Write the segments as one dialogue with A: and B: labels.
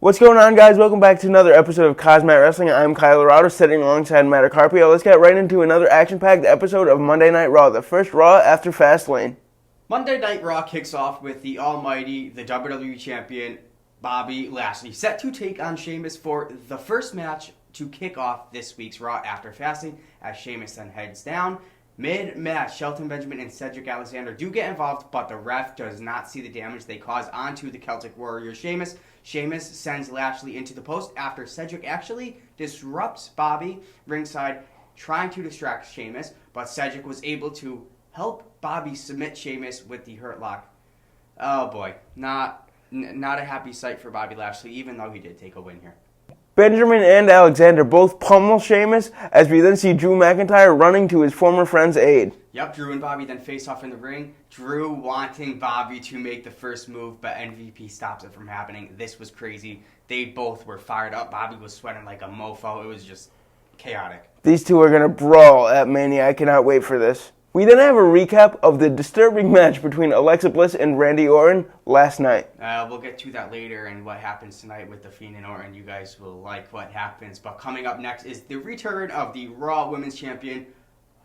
A: What's going on, guys? Welcome back to another episode of Cosmat Wrestling. I'm Kyle Lorado, sitting alongside Matt Carpio. Let's get right into another action-packed episode of Monday Night Raw, the first Raw after FastLane.
B: Monday Night Raw kicks off with the almighty, the WWE Champion, Bobby Lashley, set to take on Sheamus for the first match to kick off this week's Raw after FastLane, as Sheamus then heads down. Mid-match, Shelton Benjamin and Cedric Alexander do get involved, but the ref does not see the damage they cause onto the Celtic Warrior Sheamus. Sheamus sends Lashley into the post after Cedric actually disrupts Bobby ringside, trying to distract Sheamus, but Cedric was able to help Bobby submit Sheamus with the Hurt Lock. Oh boy, not a happy sight for Bobby Lashley, even though he did take a win here.
A: Benjamin and Alexander both pummel Sheamus, as we then see Drew McIntyre running to his former friend's aid.
B: Yep, Drew and Bobby then face off in the ring. Drew wanting Bobby to make the first move, but MVP stops it from happening. This was crazy. They both were fired up. Bobby was sweating like a mofo. It was just chaotic.
A: These two are going to brawl at Mania. I cannot wait for this. We then have a recap of the disturbing match between Alexa Bliss and Randy Orton last night.
B: We'll get to that later and what happens tonight with the Fiend and Orton. You guys will like what happens. But coming up next is the return of the Raw Women's Champion,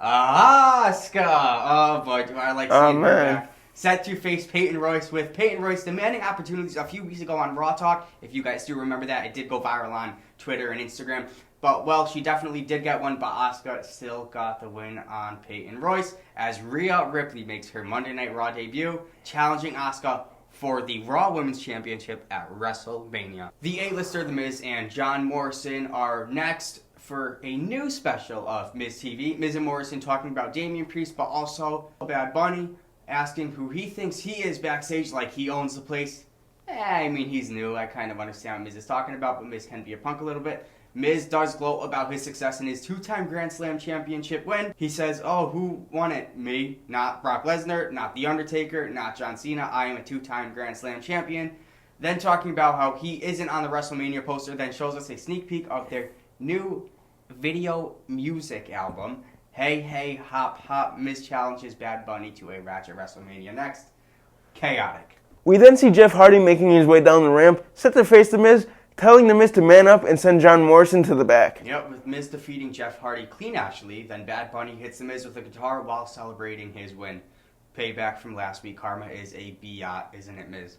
B: Asuka. Oh boy, do I like seeing her back. Set to face Peyton Royce, with Peyton Royce demanding opportunities a few weeks ago on Raw Talk. If you guys do remember that, it did go viral on Twitter and Instagram. But, well, she definitely did get one, but Asuka still got the win on Peyton Royce, as Rhea Ripley makes her Monday Night Raw debut, challenging Asuka for the Raw Women's Championship at WrestleMania. The A-lister, The Miz, and John Morrison are next for a new special of Miz TV. Miz and Morrison talking about Damian Priest, but also Bad Bunny, asking who he thinks he is backstage, like he owns the place. I mean, he's new. I kind of understand what Miz is talking about, but Miz can be a punk a little bit. Miz does gloat about his success in his two-time Grand Slam championship win. He says, oh, who won it? Me, not Brock Lesnar, not The Undertaker, not John Cena. I am a two-time Grand Slam champion. Then talking about how he isn't on the WrestleMania poster, then shows us a sneak peek of their new video music album. Hey, hey, hop, hop. Miz challenges Bad Bunny to a match at WrestleMania next. Chaotic.
A: We then see Jeff Hardy making his way down the ramp, set to face The Miz, telling The Miz to man up and send John Morrison to the back.
B: Yep, with Miz defeating Jeff Hardy clean, actually. Then Bad Bunny hits The Miz with a guitar while celebrating his win. Payback from last week. Karma is a biatch, isn't it, Miz?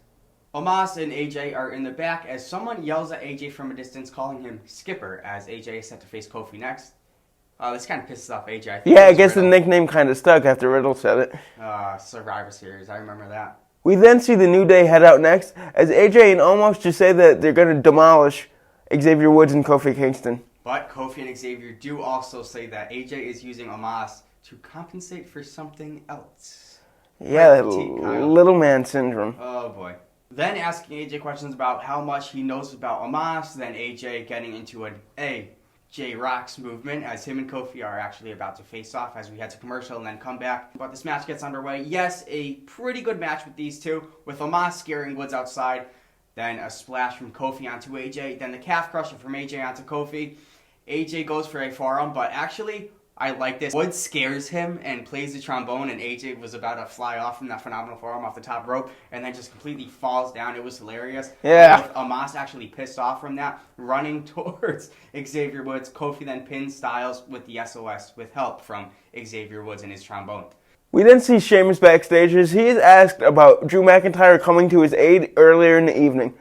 B: Omos and AJ are in the back as someone yells at AJ from a distance, calling him Skipper, as AJ is set to face Kofi next. This kind of pisses off AJ.
A: I guess Riddle. The nickname kind of stuck after Riddle said it.
B: Survivor Series, I remember that.
A: We then see the New Day head out next, as AJ and Omos just say that they're going to demolish Xavier Woods and Kofi Kingston.
B: But Kofi and Xavier do also say that AJ is using Omos to compensate for something else.
A: Yeah, little man syndrome.
B: Oh boy. Then asking AJ questions about how much he knows about Omos, then AJ getting into an J-Rock's movement, as him and Kofi are actually about to face off as we head to commercial and then come back. But this match gets underway. Yes, a pretty good match with these two, with Omos scaring Woods outside, then a splash from Kofi onto AJ, then the calf crusher from AJ onto Kofi. AJ goes for a forearm, but actually, I like this. Woods scares him and plays the trombone, and AJ was about to fly off from that phenomenal forearm off the top rope and then just completely falls down. It was hilarious.
A: Yeah.
B: With Omos actually pissed off from that, running towards Xavier Woods. Kofi then pins Styles with the SOS with help from Xavier Woods and his trombone.
A: We then see Sheamus backstage as he is asked about Drew McIntyre coming to his aid earlier in the evening.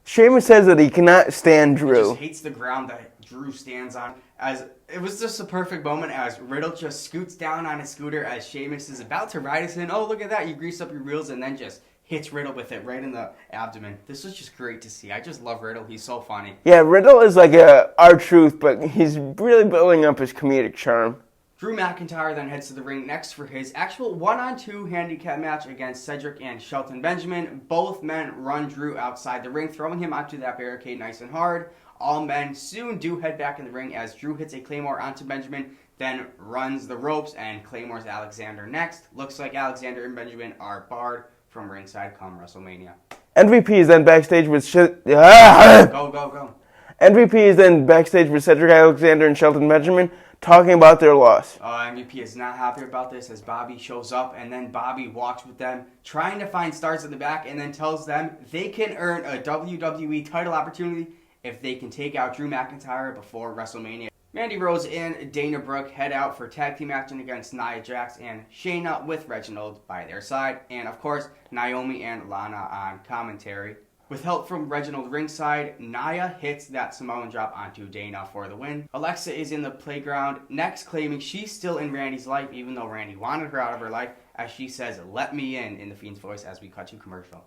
A: Sheamus says that he cannot stand Drew.
B: He just hates the ground that Drew stands on. As it was just a perfect moment as Riddle just scoots down on his scooter as Sheamus is about to ride us in. Oh, look at that. You grease up your wheels and then just hits Riddle with it right in the abdomen. This was just great to see. I just love Riddle. He's so funny.
A: Yeah, Riddle is like R-Truth, but he's really building up his comedic charm.
B: Drew McIntyre then heads to the ring next for his actual 1-on-2 handicap match against Cedric and Shelton Benjamin. Both men run Drew outside the ring, throwing him onto that barricade nice and hard. All men soon do head back in the ring as Drew hits a Claymore onto Benjamin, then runs the ropes and Claymores Alexander next. Looks like Alexander and Benjamin are barred from ringside come WrestleMania.
A: MVP is then backstage with
B: Go.
A: MVP is then backstage with Cedric Alexander and Shelton Benjamin talking about their loss.
B: MVP is not happy about this as Bobby shows up, and then Bobby walks with them, trying to find stars in the back, and then tells them they can earn a WWE title opportunity if they can take out Drew McIntyre before WrestleMania. Mandy Rose and Dana Brooke head out for tag team action against Nia Jax and Shayna with Reginald by their side, and of course Naomi and Lana on commentary. With help from Reginald ringside, Nia hits that Samoan drop onto Dana for the win. Alexa is in the playground next, claiming she's still in Randy's life even though Randy wanted her out of her life, as she says, "Let me in the Fiend's voice as we cut to commercial.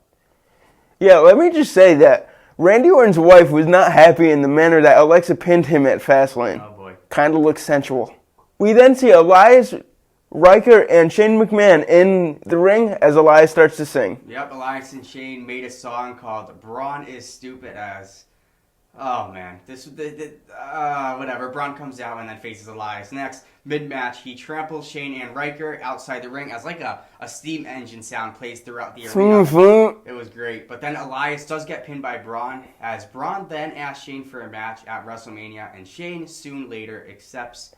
A: Yeah, let me just say that Randy Orton's wife was not happy in the manner that Alexa pinned him at FastLane.
B: Oh boy.
A: Kind of looks sensual. We then see Elias, Riker, and Shane McMahon in the ring as Elias starts to sing.
B: Yep, Elias and Shane made a song called "Braun is Stupid" as... Oh man, whatever. Braun comes out and then faces Elias. Next, mid-match, he tramples Shane and Riker outside the ring as like a steam engine sound plays throughout the arena. It was great. But then Elias does get pinned by Braun, as Braun then asks Shane for a match at WrestleMania, and Shane soon later accepts,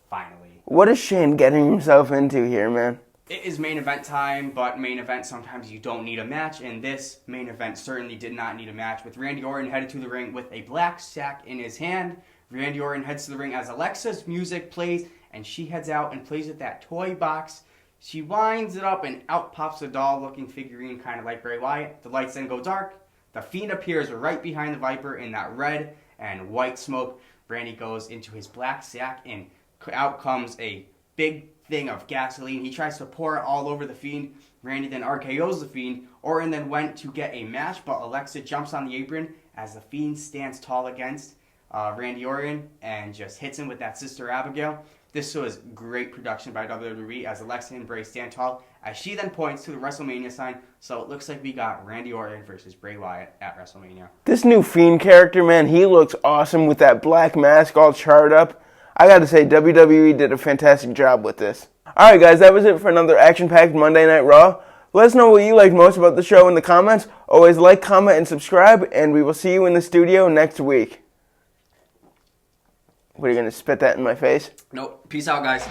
B: finally.
A: What is Shane getting himself into here, man?
B: It is main event time, but main event sometimes you don't need a match, and this main event certainly did not need a match, with Randy Orton headed to the ring with a black sack in his hand. Randy Orton heads to the ring as Alexa's music plays, and she heads out and plays with that toy box. She winds it up, and out pops a doll-looking figurine, kind of like Bray Wyatt. The lights then go dark. The Fiend appears right behind the Viper in that red and white smoke. Randy goes into his black sack, and out comes a big thing of gasoline. He tries to pour it all over the Fiend. Randy then RKO's the Fiend. Orton then went to get a match, but Alexa jumps on the apron as the Fiend stands tall against Randy Orton and just hits him with that Sister Abigail. This was great production by WWE as Alexa and Bray stand tall, as she then points to the WrestleMania sign. So it looks like we got Randy Orton versus Bray Wyatt at WrestleMania.
A: This new Fiend character, man, he looks awesome with that black mask all charred up. I gotta say, WWE did a fantastic job with this. Alright guys, that was it for another action-packed Monday Night Raw. Let us know what you liked most about the show in the comments. Always like, comment, and subscribe, and we will see you in the studio next week. What, are you gonna spit that in my face?
B: Nope. Peace out, guys.